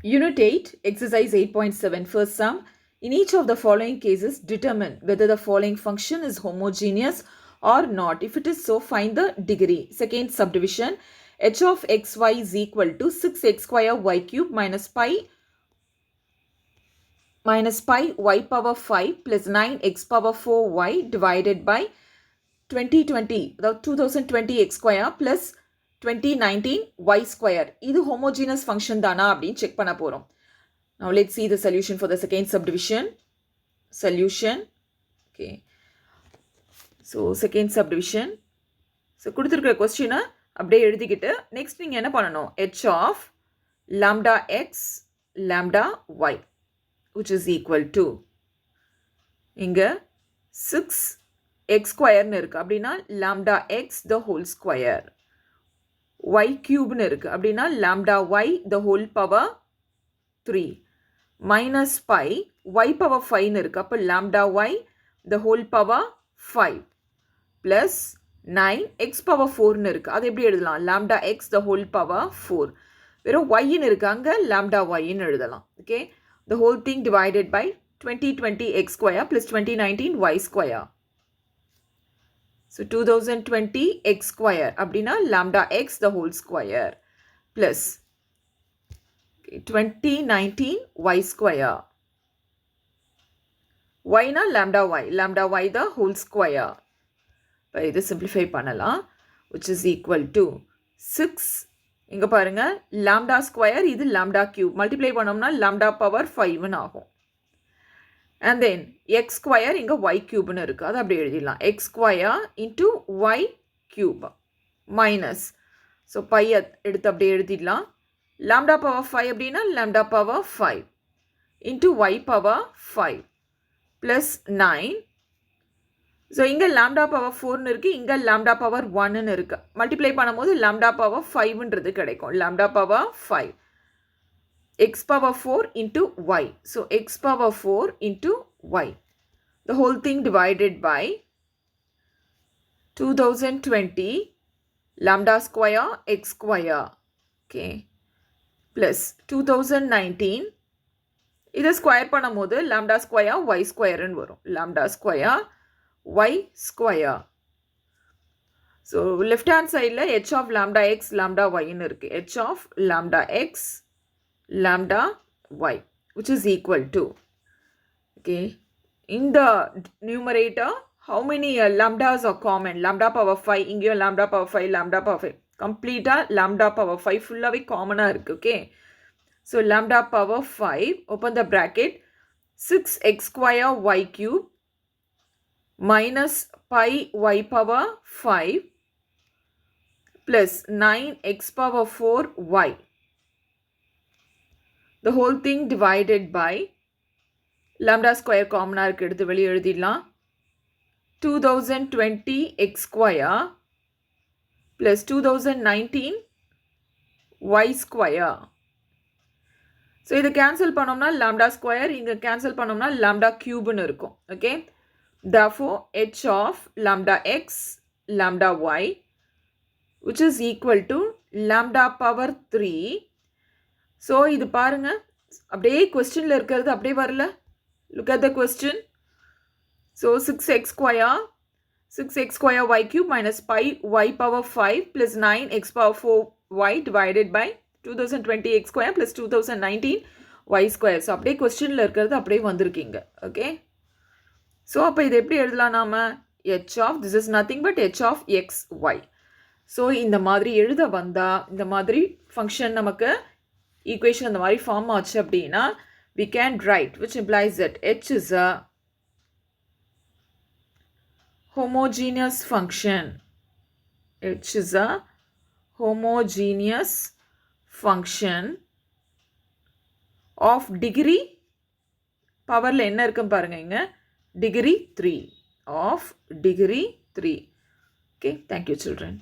Unit 8, Exercise 8.7, first sum. In each of the following cases, determine whether the following function is homogeneous or not. If it is so, find the degree. Second subdivision, h of xy is equal to 6x square y cube minus pi y power 5 plus 9x power 4y divided by 2020, the 2020 x square plus 2019 y square. இது homogeneous function தானா அப்படின்னு check பண்ண போறோம். Now let's see the solution for the second subdivision. Solution. Okay. So second subdivision. So கொடுத்திருக்கிற question அப்படியே எழுதிக்கிட்டு next நீங்க என்ன பண்ணணும்? h of lambda x lambda y which is equal to இங்க 6x square இருக்கு அப்படின்னா lambda x the whole square, y cube இருக்கு அப்படின்னா lambda y the whole power 3 minus pi y power 5 இருக்கு அப்போ lambda y the whole power 5 plus 9 x power 4 இருக்கு. அது எப்படி எழுதலாம்? lambda x the whole power 4. வெறும் y இருக்கு அங்க lambda y எழுதலாம். Okay, the whole thing divided by 2020 x square plus 2019 y square. So 2020 x square அப்படின்னா lambda x the whole square plus 2019 y square. y na lambda y the whole square. இப்போ இது simplify பண்ணலாம் which is equal to 6. இங்க பாருங்க lambda square இது lambda cube multiply பண்ணோம்னா lambda power 5 ஆகும். And then x square இங்க y cube இருக்கு அது அப்படியே எழுதிடலாம் x square into y cube minus so pi எடுத்து அப்படியே எழுதிடலாம் lambda power 5 அப்படின்னா lambda power 5 into y power 5 plus 9. So இங்க lambda power 4 இருக்கு இங்க lambda power 1 இருக்கு multiply பண்ணும்போது lambda power 5ன்றது கிடைக்கும் lambda power 5 x power 4 into y. So x power 4 into y. The whole thing divided by 2020 lambda square x square. Okay. Plus 2019. இதை square பண்ணும்போது lambda square y square வரும். lambda square y square. So left hand side h of lambda x lambda y இருக்கு. h of lambda x lambda y which is equal to, okay, in the numerator how many lambdas are common? Lambda power 5 இங்கே lambda power 5 lambda power 5 complete lambda power 5 ஃபுல்லாவே காமனா இருக்கு. Okay, so lambda power 5 open the bracket 6x square y cube minus pi y power 5 plus 9x power 4 y. The whole thing divided by lambda square common இருக்கு எடுத்து வெளியே எழுதிடலாம் 2020 x square plus 2019 y square. So இதை cancel பண்ணோம்னா lambda square இங்க cancel பண்ணோம்னா lambda cube இருக்கும். Okay, therefore h of lambda x lambda y which is equal to lambda power 3. So இது பாருங்க அப்படியே questionல இருக்கிறது அப்படியே வரல. Look at the question. So 6x square y cube minus pi y power 5 plus 9x power 4y divided by 2020 x square plus 2019 y square. So அப்படியே questionல இருக்கிறது அப்படியே வந்திருக்கீங்க. Okay, so அப்போ இது எப்படி எழுதலாம் நாம h of this is nothing but h of x y. So இந்த மாதிரி எழுத வந்தா இந்த மாதிரி function நமக்கு equation அந்த மாதிரி ஃபார்ம் ஆச்சு அப்படின்னா we can write which implies that h is a homogeneous function. h is a homogeneous function of degree powerல என்ன இருக்கும் பாருங்க இங்க degree 3 of degree 3. Okay, thank you children.